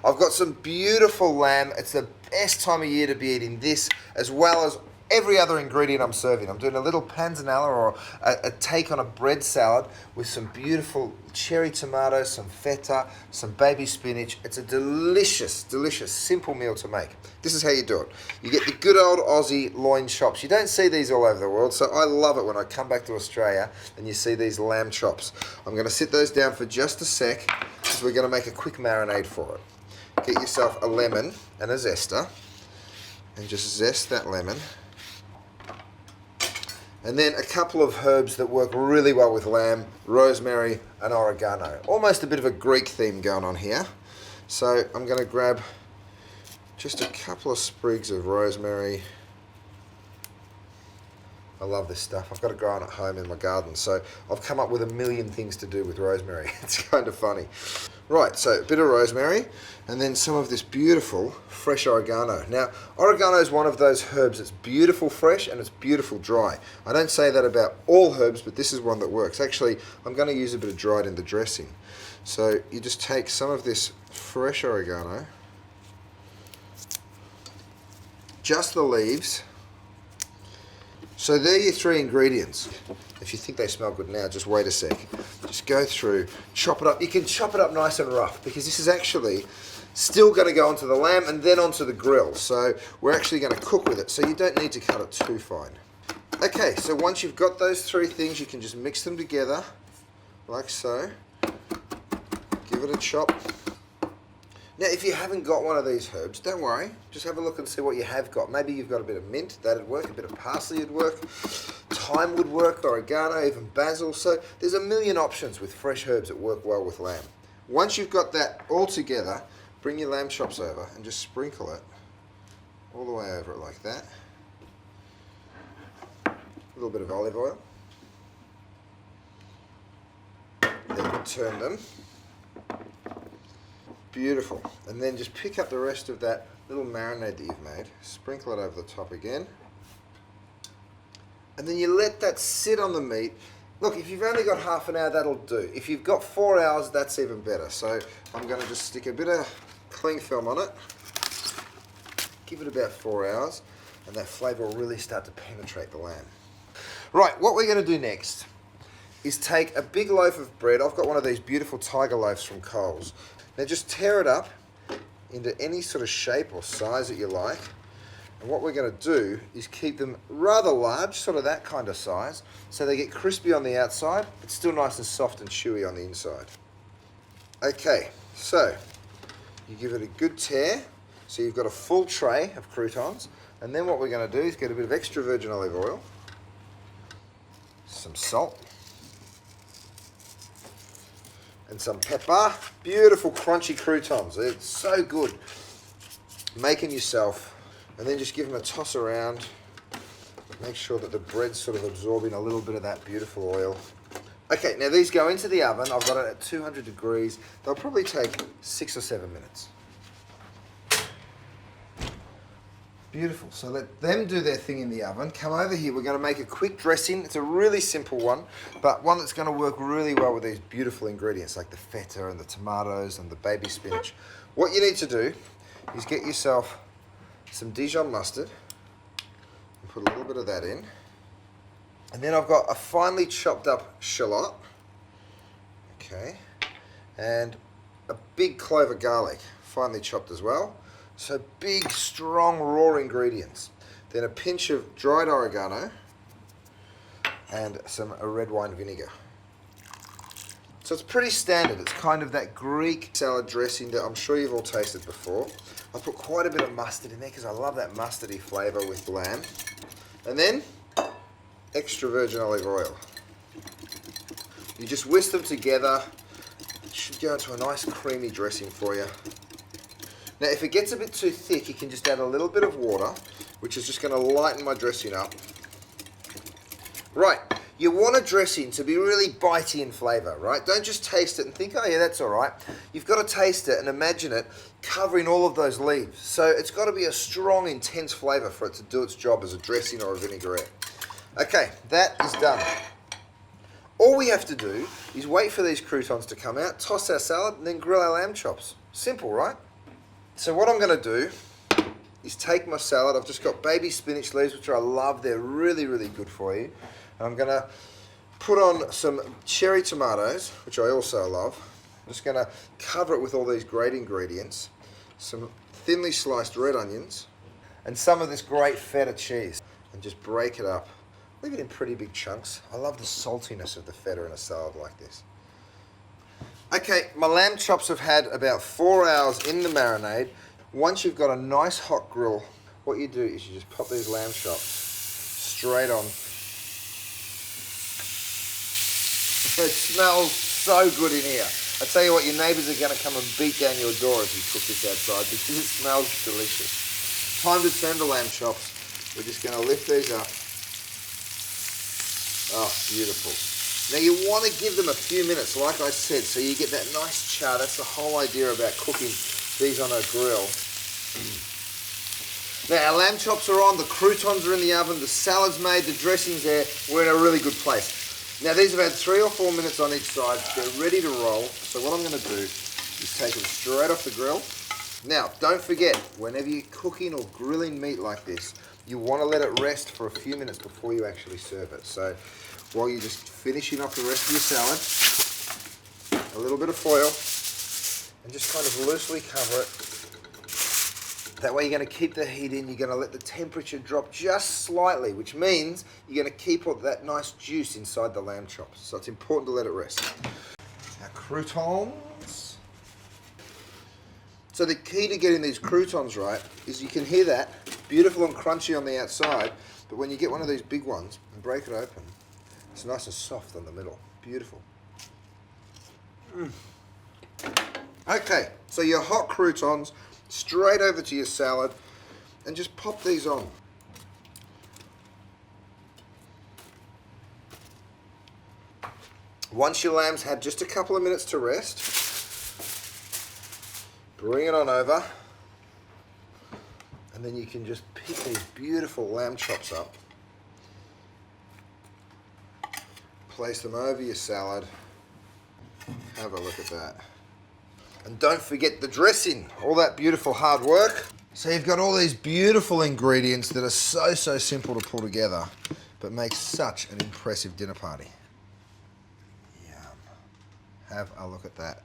I've got some beautiful lamb. It's the best time of year to be eating this, as well as every other ingredient I'm serving. I'm doing a little panzanella, or a take on a bread salad with some beautiful cherry tomatoes, some feta, some baby spinach. It's a delicious, delicious, simple meal to make. This is how you do it. You get the good old Aussie loin chops. You don't see these all over the world, so I love it when I come back to Australia and you see these lamb chops. I'm going to sit those down for just a sec, because we're going to make a quick marinade for it. Get yourself a lemon and a zester, and just zest that lemon. And then a couple of herbs that work really well with lamb: rosemary and oregano. Almost a bit of a Greek theme going on here. So I'm going to grab just a couple of sprigs of rosemary. I love this stuff. I've got it growing at home in my garden, so I've come up with a million things to do with rosemary. It's kind of funny. Right, so a bit of rosemary, and then some of this beautiful fresh oregano. Now, oregano is one of those herbs that's beautiful fresh and it's beautiful dry. I don't say that about all herbs, but this is one that works. Actually, I'm going to use a bit of dried in the dressing. So you just take some of this fresh oregano, just the leaves. So there are your three ingredients. If you think they smell good now, just wait a sec. Just go through, chop it up. You can chop it up nice and rough, because this is actually still going to go onto the lamb and then onto the grill. So we're actually going to cook with it, so you don't need to cut it too fine. Okay, so once you've got those three things, you can just mix them together, like so. Give it a chop. Now, if you haven't got one of these herbs, don't worry. Just have a look and see what you have got. Maybe you've got a bit of mint, that'd work. A bit of parsley would work. Thyme would work, oregano, even basil. So there's a million options with fresh herbs that work well with lamb. Once you've got that all together, bring your lamb chops over and just sprinkle it all the way over it like that. A little bit of olive oil. Then turn them. Beautiful. And then just pick up the rest of that little marinade that you've made, sprinkle it over the top again, and then you let that sit on the meat. Look, if you've only got half an hour, that'll do. If you've got 4 hours, that's even better. So I'm going to just stick a bit of cling film on it, give it about 4 hours, and that flavour will really start to penetrate the lamb. Right, what we're going to do next is take a big loaf of bread. I've got one of these beautiful tiger loaves from Coles. Now just tear it up into any sort of shape or size that you like. And what we're going to do is keep them rather large, sort of that kind of size, so they get crispy on the outside, but still nice and soft and chewy on the inside. Okay, so you give it a good tear, so you've got a full tray of croutons. And then what we're going to do is get a bit of extra virgin olive oil, some salt, and some pepper. Beautiful crunchy croutons. It's so good. Making yourself, and then just give them a toss around. Make sure that the bread's sort of absorbing a little bit of that beautiful oil. Okay, now these go into the oven. I've got it at 200 degrees. They'll probably take 6 or 7 minutes. Beautiful. So let them do their thing in the oven. Come over here. We're going to make a quick dressing. It's a really simple one, but one that's going to work really well with these beautiful ingredients like the feta and the tomatoes and the baby spinach. What you need to do is get yourself some Dijon mustard and put a little bit of that in. And then I've got a finely chopped up shallot. Okay. And a big clove of garlic, finely chopped as well. So big, strong, raw ingredients. Then a pinch of dried oregano and some red wine vinegar. So it's pretty standard. It's kind of that Greek salad dressing that I'm sure you've all tasted before. I put quite a bit of mustard in there because I love that mustardy flavour with lamb. And then extra virgin olive oil. You just whisk them together. It should go into a nice creamy dressing for you. Now, if it gets a bit too thick, you can just add a little bit of water, which is just going to lighten my dressing up. Right, you want a dressing to be really bitey in flavour, right? Don't just taste it and think, oh yeah, that's all right. You've got to taste it and imagine it covering all of those leaves. So it's got to be a strong, intense flavour for it to do its job as a dressing or a vinaigrette. Okay, that is done. All we have to do is wait for these croutons to come out, toss our salad, and then grill our lamb chops. Simple, right? So what I'm going to do is take my salad. I've just got baby spinach leaves, which I love. They're really, really good for you. And I'm going to put on some cherry tomatoes, which I also love. I'm just going to cover it with all these great ingredients. Some thinly sliced red onions and some of this great feta cheese. And just break it up. Leave it in pretty big chunks. I love the saltiness of the feta in a salad like this. Okay, my lamb chops have had about 4 hours in the marinade. Once you've got a nice hot grill, what you do is you just pop these lamb chops straight on. It smells so good in here. I tell you what, your neighbours are going to come and beat down your door if you cook this outside because it smells delicious. Time to turn the lamb chops. We're just going to lift these up. Oh, beautiful. Now you want to give them a few minutes, like I said, so you get that nice char. That's the whole idea about cooking these on a grill. Now our lamb chops are on, the croutons are in the oven, the salad's made, the dressing's there. We're in a really good place. Now these have had 3 or 4 minutes on each side. They're ready to roll. So what I'm going to do is take them straight off the grill. Now don't forget, whenever you're cooking or grilling meat like this, you want to let it rest for a few minutes before you actually serve it. So while you're just finishing off the rest of your salad, a little bit of foil, and just kind of loosely cover it. That way you're going to keep the heat in, you're going to let the temperature drop just slightly, which means you're going to keep all that nice juice inside the lamb chops. So it's important to let it rest. Our croutons. So the key to getting these croutons right is you can hear that, beautiful and crunchy on the outside, but when you get one of these big ones and break it open, it's nice and soft on the middle. Beautiful. Okay, so your hot croutons, straight over to your salad, and just pop these on. Once your lamb's had just a couple of minutes to rest, bring it on over, and then you can just pick these beautiful lamb chops up, place them over your salad. Have a look at that. And don't forget the dressing, all that beautiful hard work. So you've got all these beautiful ingredients that are so simple to pull together, but make such an impressive dinner party. Yum. Have a look at that.